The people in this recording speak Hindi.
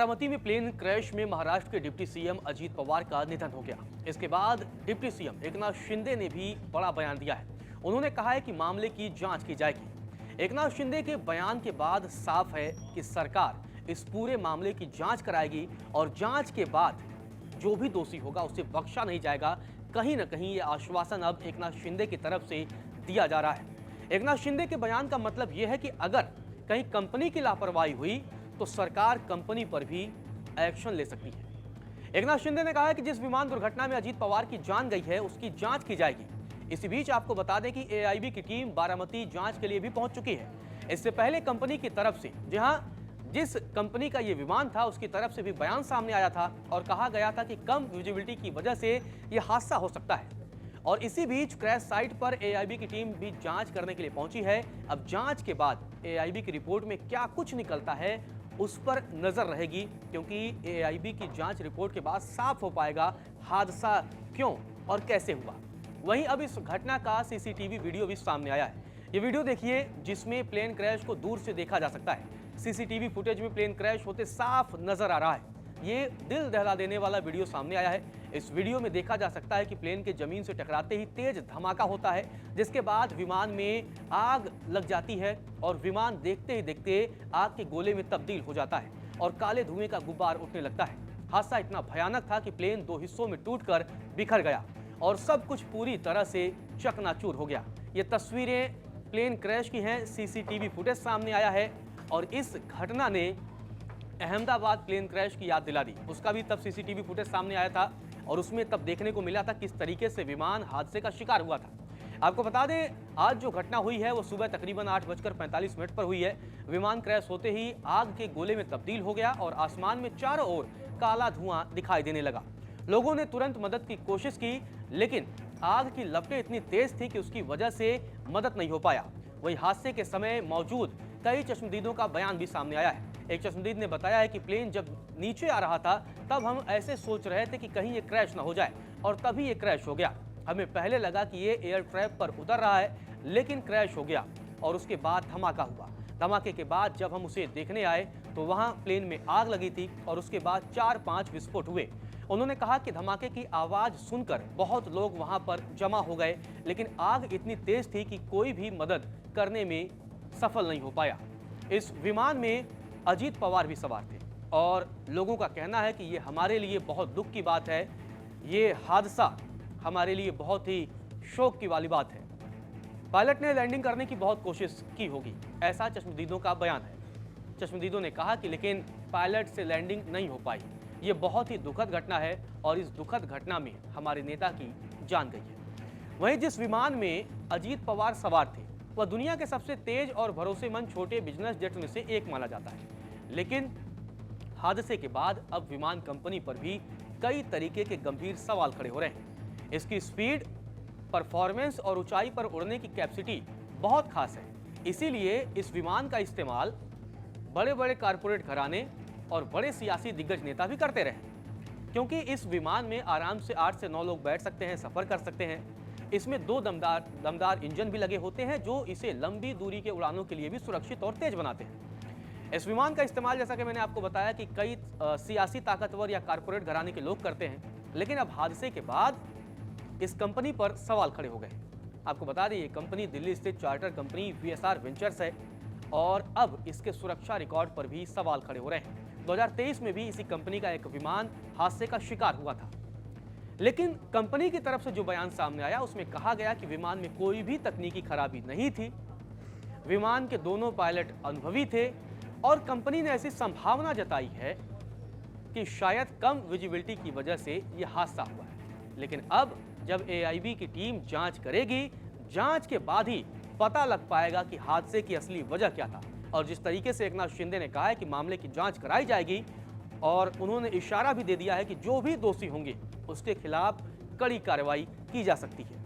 बारामती में प्लेन क्रैश में महाराष्ट्र के डिप्टी सीएम अजीत पवार का निधन हो गया। इसके बाद डिप्टी सीएम एकनाथ शिंदे ने भी बड़ा बयान दिया है। उन्होंने कहा है कि मामले की जांच की जाएगी। एकनाथ शिंदे के बयान के बाद साफ है कि सरकार इस पूरे मामले की जांच कराएगी और जांच के बाद जो भी दोषी होगा उसे बख्शा नहीं जाएगा। कहीं ना कहीं ये आश्वासन अब एकनाथ शिंदे की तरफ से दिया जा रहा है। एकनाथ शिंदे के बयान का मतलब यह है कि अगर कहीं कंपनी की लापरवाही हुई तो सरकार कंपनी पर भी एक्शन ले सकती है। एकनाथ शिंदे ने कहा है कि जिस विमान दुर्घटना में अजीत पवार की जान गई है उसकी जांच की जाएगी। इसी बीच आपको बता दें कि एआईबी की टीम बारामती जांच के लिए भी पहुंच चुकी है। इससे पहले कंपनी की तरफ से जिस कंपनी का ये विमान था उसकी तरफ से भी बयान सामने आया था और कहा गया था कि कम विजिबिलिटी की वजह से यह हादसा हो सकता है। और इसी बीच क्रैश साइट पर एआईबी की टीम भी जांच करने के लिए पहुंची है। अब जांच के बाद एआईबी की रिपोर्ट में क्या कुछ निकलता है उस पर नजर रहेगी, क्योंकि एआईबी की जांच रिपोर्ट के बाद साफ हो पाएगा हादसा क्यों और कैसे हुआ। वहीं अब इस घटना का सीसीटीवी वीडियो भी सामने आया है। ये वीडियो देखिए जिसमें प्लेन क्रैश को दूर से देखा जा सकता है। सीसीटीवी फुटेज में प्लेन क्रैश होते साफ नजर आ रहा है। ये दिल दहला देने वाला वीडियो सामने आया है। इस वीडियो में देखा जा सकता है कि प्लेन के जमीन से टकराते ही तेज धमाका होता है, जिसके बाद विमान में आग लग जाती है और विमान देखते ही देखते आग के गोले में तब्दील हो जाता है और काले धुएं का गुब्बार उठने लगता है। हादसा इतना भयानक था कि प्लेन दो हिस्सों में टूटकर बिखर गया और सब कुछ पूरी तरह से चकनाचूर हो गया। ये तस्वीरें प्लेन क्रैश की हैं। सीसीटीवी फुटेज सामने आया है और इस घटना ने अहमदाबाद प्लेन क्रैश की याद दिला दी। उसका भी तब सीसीटीवी फुटेज सामने आया था और उसमें तब देखने को मिला था किस तरीके से विमान हादसे का शिकार हुआ था। आपको बता दें आज जो घटना हुई है वो सुबह तकरीबन 8:45 पर हुई है। विमान क्रैश होते ही आग के गोले में तब्दील हो गया और आसमान में चारों ओर काला धुआं दिखाई देने लगा। लोगों ने तुरंत मदद की कोशिश की, लेकिन आग की लपटें इतनी तेज थी कि उसकी वजह से मदद नहीं हो पाया। वही हादसे के समय मौजूद कई चश्मदीदों का बयान भी सामने आया है। एक चश्मदीद ने बताया है कि प्लेन जब नीचे आ रहा था तब हम ऐसे सोच रहे थे कि कहीं ये क्रैश ना हो जाए और तभी ये क्रैश हो गया। हमें पहले लगा कि ये एयर ट्रैप पर उतर रहा है, लेकिन क्रैश हो गया और उसके बाद धमाका हुआ। धमाके के बाद जब हम उसे देखने आए तो वहाँ प्लेन में आग लगी थी और उसके बाद 4-5 विस्फोट हुए। उन्होंने कहा कि धमाके की आवाज़ सुनकर बहुत लोग वहाँ पर जमा हो गए, लेकिन आग इतनी तेज थी कि कोई भी मदद करने में सफल नहीं हो पाया। इस विमान में अजीत पवार भी सवार थे और लोगों का कहना है कि ये हमारे लिए बहुत दुख की बात है। ये हादसा हमारे लिए बहुत ही शोक की वाली बात है। पायलट ने लैंडिंग करने की बहुत कोशिश की होगी, ऐसा चश्मदीदों का बयान है। चश्मदीदों ने कहा कि लेकिन पायलट से लैंडिंग नहीं हो पाई। ये बहुत ही दुखद घटना है और इस दुखद घटना में हमारे नेता की जान गई है। वहीं जिस विमान में अजीत पवार सवार थे वह दुनिया के सबसे तेज और भरोसेमंद छोटे बिजनेस जेट में से एक माना जाता है, लेकिन हादसे के बाद अब विमान कंपनी पर भी कई तरीके के गंभीर सवाल खड़े हो रहे हैं। इसकी स्पीड, परफॉर्मेंस और ऊंचाई पर उड़ने की कैपेसिटी बहुत खास है। इसीलिए इस विमान का इस्तेमाल बड़े बड़े कारपोरेट घराने और बड़े सियासी दिग्गज नेता भी करते रहे, क्योंकि इस विमान में आराम से 8 से 9 लोग बैठ सकते हैं, सफर कर सकते हैं। इसमें 2 दमदार इंजन भी लगे होते हैं जो इसे लंबी दूरी के उड़ानों के लिए भी सुरक्षित और तेज बनाते हैं। इस विमान का इस्तेमाल जैसा कि मैंने आपको बताया कि कई सियासी ताकतवर या कारपोरेट घराने के लोग करते हैं, लेकिन अब हादसे के बाद इस कंपनी पर सवाल खड़े हो गए। आपको बता दें ये कंपनी दिल्ली स्थित चार्टर कंपनी VSR वेंचर्स है और अब इसके सुरक्षा रिकॉर्ड पर भी सवाल खड़े हो रहे हैं। 2023 में भी इसी कंपनी का एक विमान हादसे का शिकार हुआ था, लेकिन कंपनी की तरफ से जो बयान सामने आया उसमें कहा गया कि विमान में कोई भी तकनीकी खराबी नहीं थी, विमान के दोनों पायलट अनुभवी थे और कंपनी ने ऐसी संभावना जताई है कि शायद कम विजिबिलिटी की वजह से यह हादसा हुआ है। लेकिन अब जब एआईबी की टीम जांच करेगी, जांच के बाद ही पता लग पाएगा कि हादसे की असली वजह क्या था। और जिस तरीके से एकनाथ शिंदे ने कहा है कि मामले की जांच कराई जाएगी और उन्होंने इशारा भी दे दिया है कि जो भी दोषी होंगे उसके खिलाफ कड़ी कार्रवाई की जा सकती है।